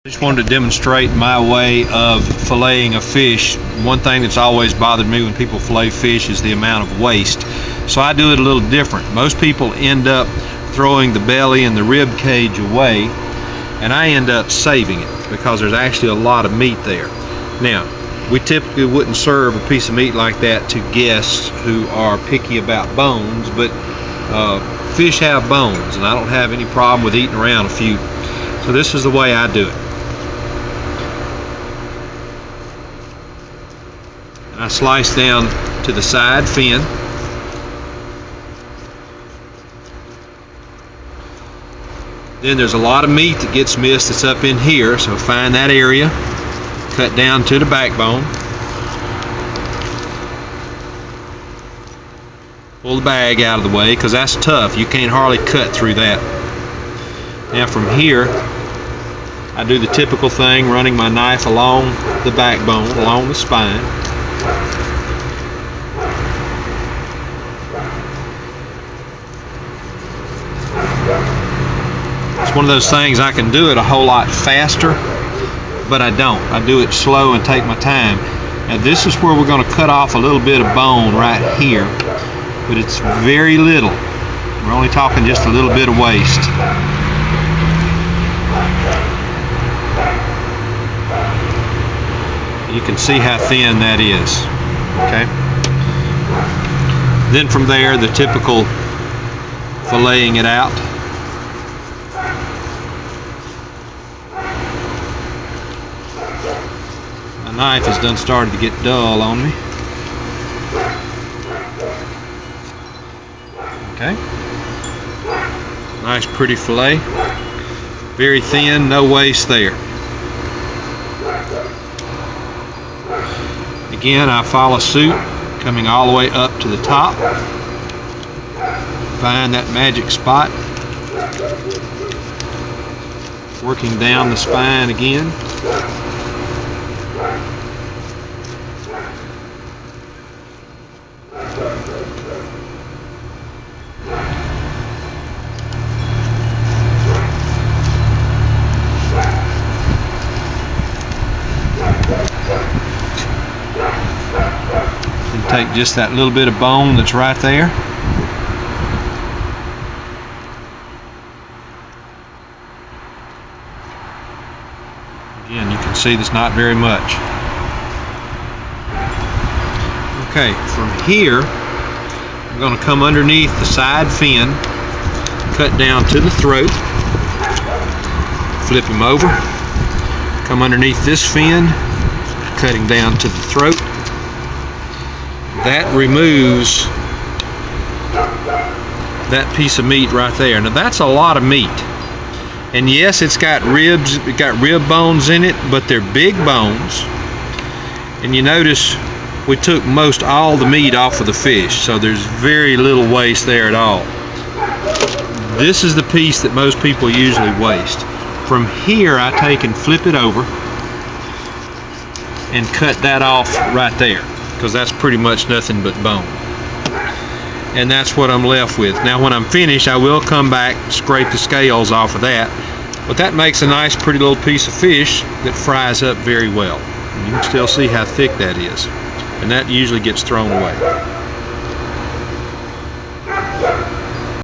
I just wanted to demonstrate my way of filleting a fish. One thing that's always bothered me when people fillet fish is the amount of waste. So I do it a little different. Most people end up throwing the belly and the rib cage away, and I end up saving it because there's actually a lot of meat there. Now, we typically wouldn't serve a piece of meat like that to guests who are picky about bones, but fish have bones, and I don't have any problem with eating around a few. So this is the way I do it. I slice down to the side fin. Then there's a lot of meat that gets missed that's up in here, so find that area, cut down to the backbone, pull the bag out of the way because that's tough. You can't hardly cut through that. Now from here I do the typical thing, running my knife along the backbone, along the spine. It's one of those things, I can do it a whole lot faster, but I don't. I do it slow and take my time. Now this is where we're going to cut off a little bit of bone right here, but it's very little. We're only talking just a little bit of waste. You can see how thin that is. Okay. Then from there, the typical filleting it out. My knife has done started to get dull on me. Okay. Nice pretty fillet. Very thin, no waste there. Again, I follow suit, coming all the way up to the top. Find that magic spot. Working down the spine again. Take just that little bit of bone that's right there. Again, you can see there's not very much. Okay, from here I'm going to come underneath the side fin, cut down to the throat, flip him over, come underneath this fin, cutting down to the throat. That removes that piece of meat right there. Now that's a lot of meat, and yes, it's got ribs, it got rib bones in it, but they're big bones. And you notice we took most all the meat off of the fish, so there's very little waste there at all. This is the piece that most people usually waste. From here I take and flip it over and cut that off right there, because that's pretty much nothing but bone. And that's what I'm left with. Now when I'm finished, I will come back, scrape the scales off of that, but that makes a nice pretty little piece of fish that fries up very well. And you can still see how thick that is, and that usually gets thrown away.